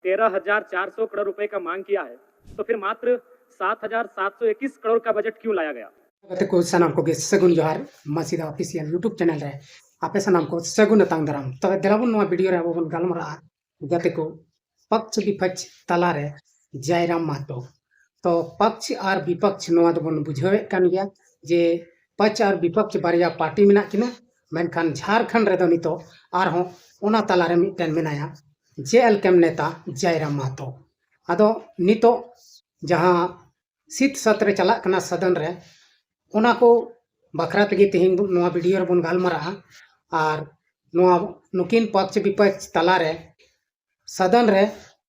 13,400 करोड़ रुपए का मांग किया है, तो फिर मात्र 7,721 करोड़ का बजट क्यों लाया गया? को सनाम को सगुन जोहार मसीदा ऑफिशियल यूट्यूब चैनल रे आपे सनाम को सगुन तांग दराम तो देलाबुन नवा वीडियो रे बन गालमरा गते को पक्ष विपक्ष तला रे जयराम महतो तो पक्ष और विपक्ष नवा दबन बुझावे कान गया जे पक्ष और विपक्ष बारिया पार्टी मेना किना मेनखान झारखंड रे दो नितो आर हो ओना तला रे मिटन मेनाया जेएलकेम नेता जयराम महतो आदो नितो जहां शीत सत्र चला कना सदन रे ओना को बखरा तेगे तेहिं नवा वीडियो बन गालमरा और नवा नुकिन पक्ष विपक्ष तला रे सदन रे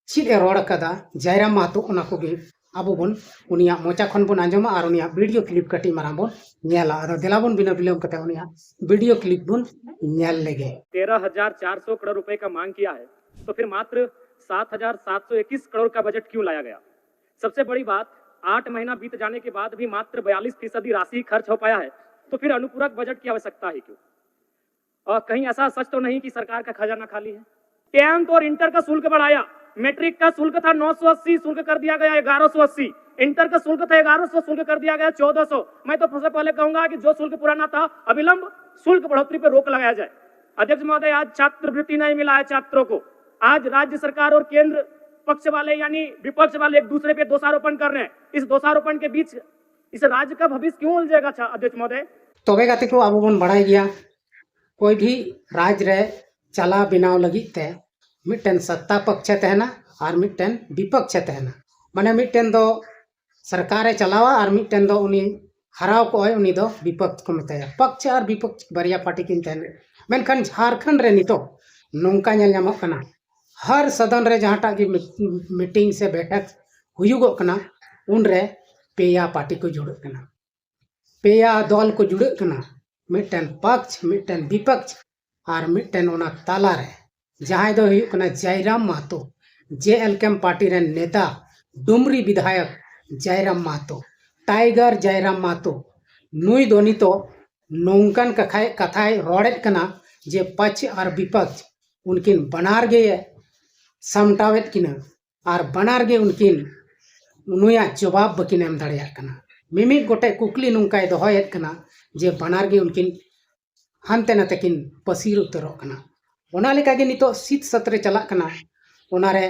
चिद रोड कदा जयराम महतो ओना को गे आबो बन उनिया मोचा खन बन आंजमा और उनिया वीडियो क्लिप कटी मारा बन नेला आदो देलाबन बिना विलंब कते उनिया वीडियो क्लिप बन नेल लेगे 13,400 करोड़ रुपए का मांग किया है, तो फिर मात्र 7,721 करोड़ का बजट क्यों लाया गया? सबसे बड़ी बात, 8 महीना बीत जाने के बाद भी मात्र 42% राशि खर्च हो पाया है, तो फिर अनुपूरक बजट की आवश्यकता है क्यों? और कहीं ऐसा सच तो नहीं कि सरकार का खजाना खाली है? 10th और इंटर का शुल्क बढ़ाया, मैट्रिक का शुल्क था 980, शुल्क कर दिया गया 1180, इंटर का शुल्क था 1100, शुल्क कर दिया गया 1400। मैं तो सबसे पहले कहूंगा कि जो शुल्क पुराना था अविलंब शुल्क बढ़ोतरी पर रोक लगाया जाए। अध्यक्ष महोदय, आज छात्रवृत्ति नहीं मिला है छात्रों को। आज राज्य सरकार और केंद्र पक्ष वाले यानी विपक्ष वाले एक दूसरे पे दोषारोपण कर रहे हैं। इस दोषारोपण के बीच इस राज्य का भविष्य क्यों उलझेगा अध्यक्ष महोदय? तबे गाते को अब बन बढ़ाई गया कोई भी राज्य रे चला बिनाव लगी ते मिटन सत्ता पक्ष तहना और मिटन विपक्ष तहना माने मिटन दो सरकार चलावा और मिटन दो उनी हराव को है उनी दो विपक्ष को मेताया। पक्ष और विपक्ष बरिया पार्टी किन तहने मेनखान झारखंड रे नितो नौका नेल ᱧᱟᱢᱚᱜ कना हर सदन रे जहांटा की मीटिंग से बैठक हुयुगो कना उन रे पेया पार्टी को जुड़े कना पेया दल को जुड़े कना मिटन पक्ष मिटन विपक्ष और मिटन ओना ताला रे जहां दो हुयुग कना जयराम महतो जेएलकेम पार्टी रे नेता डुमरी विधायक जयराम महतो टाइगर जयराम महतो नुई दोनी तो नौकन कथाय रोड़ेत कना जे पक्ष और विपक्ष उनकिन बनार गे सामटावेत किना और बनार गे उनकिन नुया जवाब बकिन एम दाड़िया कना मिमिक गोटे कुकली नुंकाय दोहयेत कना जे बनार गे उनकिन हानते नाते किन पसीर उतरो कना ओना लेका गे नितो शीत सत्र चला कना ओना रे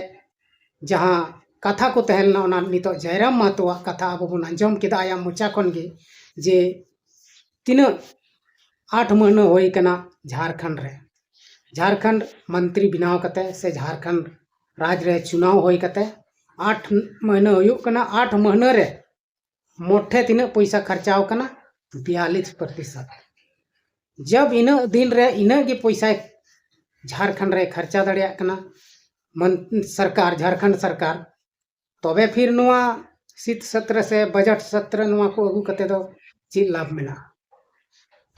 जहां कथा को तहलना ओना नितो जयराम महतो कथा अब बन आंजम केदा आया मोचा खन गे जे 8 महीना होई कना झारखंड रे झारखंड मंत्री बनाव कते से झारखंड राज्य रे चुनाव होई कते 8 महीना हुयुग कना 8 महीना रे मोठे तीन पैसा खर्चाव कना 42%। जब इन दिन रे इन गे पैसा झारखंड रे खर्चा दड़िया कना सरकार झारखंड सरकार तबे फिर नुआ शीत सत्र से बजट सत्र नुआ को अगू कते दो चीज लाभ मिला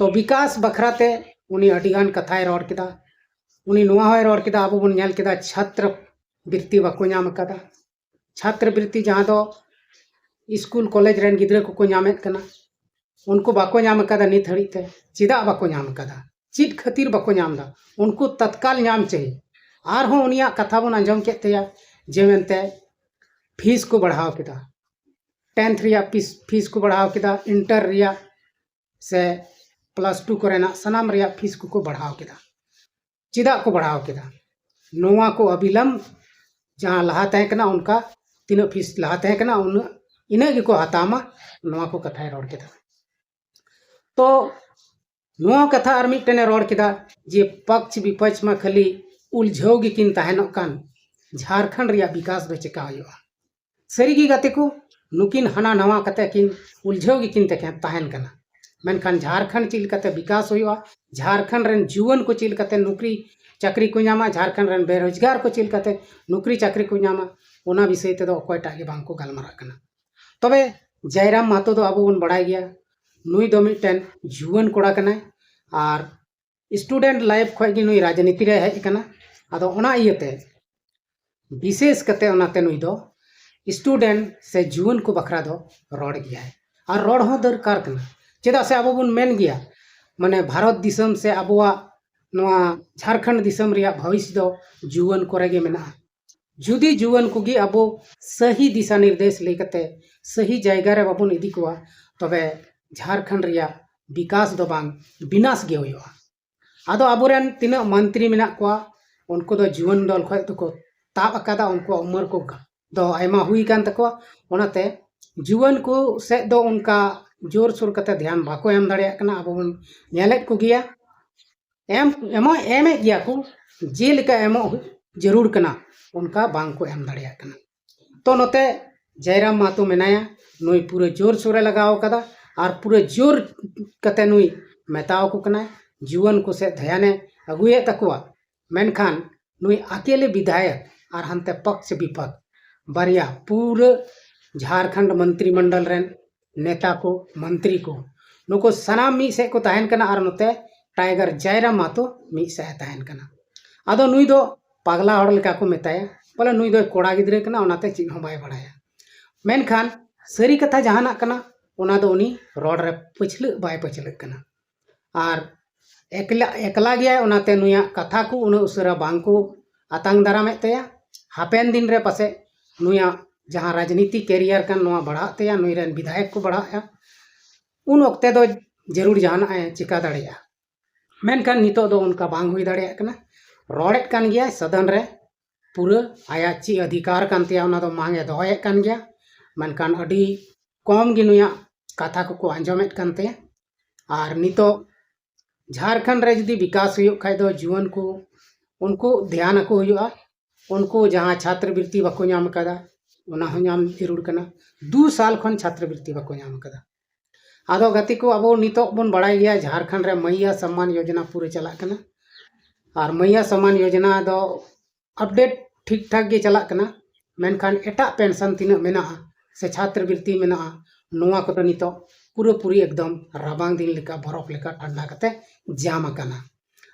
तो विकास बखराते उनी अडिगान कथाय रोड किदा उनी नुआ होय रोड किदा अब बन नेल किदा छात्र वृत्ति बाको नाम कदा छात्र वृत्ति जहां दो स्कूल कॉलेज रेन गिद्रा को नामेत कना उनको बाको नाम कदा नित हड़ीते चिदा बाको नाम कदा चीज खातिर बाको नाम दा उनको तत्काल नाम चाहिए और हो उनिया कथा बन आंजम केतेया जे मेनते फीस को बढ़ाव किदा 10th रिया फीस को बढ़ाव किदा इंटर रिया से +2 करेना सनाम रिया फीस को बढ़ाव किदा चिदा को बढ़ाव किदा नोवा को अविलंब जहां लहा तहकना उनका तीनों फीस लहा तहकना उन इन्हें को हतामा नोवा को कथा रोड किदा तो नोवा कथा और मिटने रोड किदा जे पक्ष विपक्ष में खाली उलझोगी किन तहनों कान झारखंड रिया विकास दो चिका हुआ सरीगी गाते को नुकिन हना नवा कते किन उलझोगी किन तहन कना मेनखान झारखंड चिल कते विकास हुआ झारखंड रेन जुवन को चिल कते नौकरी चाकरी को नामा झारखंड रेन बेरोजगार को चिल कते नौकरी चाकरी को नामा ओना विषय ते दो अकोयटा गे बांग को गालमारा कना तबे जयराम महतो दो अब बन बढ़ाई गया नुई दो मिटन जुवन कोड़ा कना और स्टूडेंट लाइफ खय गे नुई राजनीति रे हेज कना आदो ओना इयते विशेष कते ओनाते नुई दो स्टूडेंट से जुवन को बखरा दो रोड गया है और रोड हो दरकार कना चेदा से अब बन मेन गया माने भारत दिसम से अबुआ झारखंड दिसम रिया भविष्य दो जुवन कोरे गे मेना जुदी जुआन कोगी अबो सही दिशा निर्देश लेकते सही जगह रे बाबन इदी कोआ तबे झारखंड रिया विकास दो बांग विनाश गे होयोआ। आदो अबोरेन तिना मंत्री मेना कोआ उनको दो जुआन दल खय तो को ताब अकादा उनको उम्र को दो आयमा हुई कान तकोआ ओनाते जुआन को से दो उनका जोर सोर कते ध्यान बाको एम दाड़िया कना अबो बन नेलेत को गिया एमे गिया को जेलेका एमो जरूर कना उनका बांग को एम दाड़िया कना। तो नोते जयराम महतो मेनाया नुई पूरे जोर सोरे लगाओ कदा और पूरे जोर कते नुई मेताओ को कना जुआन को से ध्याने अगुए तकुआ मेनखान नुई अकेले विधायक और हंते पक्ष विपक्ष बारिया पूरे झारखंड मंत्रिमंडल रेन नेता को मंत्री को नुको सनाम मी से को तहन कना और नोते टाइगर जयराम महतो मी से तहन कना। आदो नुई दो पागला हड़ लेका को मेताया बोले नुई दो कोड़ा गिद्रे कना ओनाते चिज हों बाय बड़ाया मेनखान सरी कथा जहाना कना ओना दो उनी रोड रे पछले बाय पछले कना और एकला गया ओनाते नुया कथा को उन उसरा बांग को आतंग दाराम तया हापेन दिन रे पासे नुया जहाँ राजनीति कैरियर का नवा बढ़ाते या नुई रेन विधायक को बढ़ाया उन वक्ते दो जरूर जाना है चिका दाड़िया मेनखान नितो दो उनका बांग हुई दाड़िया कना रोड़ेट कान गया सदन रे पूरा आया ची अधिकार कानतिया उना दो मांगे दोहे कान गया मेनखान अडी कम गी नुया कथा को आंजमेट कानते और नितो झारखंड रे जदी विकास हुई खाय दो जुआन को उनको ध्यान को हुआ उनको जहाँ छात्रवृत्ति बाको नाम कदा उना हो नाम जरूर कना 2 साल खन छात्रवृत्ति बाको नाम कदा। आदो गति को अब नितो बन बड़ाई गया झारखंड रे मैया सम्मान योजना पूरे चला कना और मैया सम्मान योजना दो अपडेट ठीक ठाक गे चला कना मेनखान एटा पेंशन तीना मेना से छात्रवृत्ति मेना नोआ को नितो पूरा पूरी एकदम राबांग दिन लेका बरफ लेका ठंडा कते जाम कना।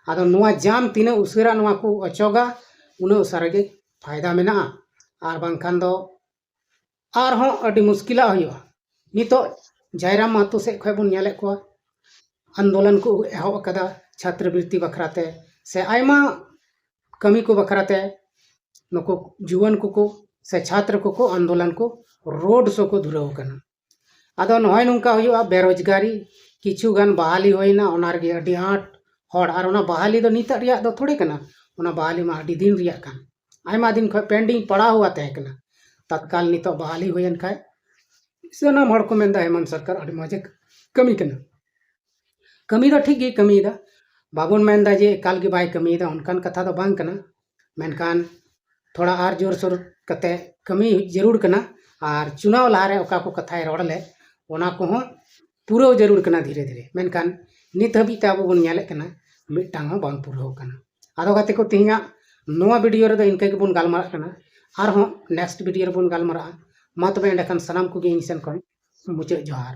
आदो नोआ जाम तीना उसरा नोआ को अचोगा उना उसरा गे फायदा मेना और बांखान दो और हों अडी मुश्किला हुआ नितो जयराम महतो से खय बन नेले को आंदोलन को एहब कदा छात्रवृत्ति बखराते से आयमा कमी को बखराते नुको जुआन को से छात्र को आंदोलन को रोड शो को धुराव कना। आदो नहय नुंका हुआ बेरोजगारी किछु गान बहाली होइना ओनार गे अडी आट हड़ और ओना बहाली दो निता रिया दो थोड़े कना ओना बहाली मा अडी दिन रिया कान आयमा दिन खय पेंडिंग पड़ा हुआ तहे कना तत्काल नितो बहाली होयन खाय सनाम हड़ को मेंदा हेमंत सरकार अडी मजे कमी कना कमी दो ठीक गे कमी दा बाबुन मेंदा जे एकाल गे बाय कमी दा उनकान कथा दो बांग कना मेनखान थोड़ा आर जोर सोर कते कमी जरूर कना और चुनाव लहारे ओका को कथाय रोड़ले ओना को हो पूरा जरूर कना धीरे धीरे मेनखान नित हबी ते अब बन नेले कना मिटांग हो बांग पूरा कना। आदो गाते को तिहिया नोआ वीडियो रे दो इनके के बन गालमारा कना और हो नेक्स्ट वीडियो रे बन गालमारा मा तबे एंडखान सनाम को गे इन सेन खन मुचाद जोहार।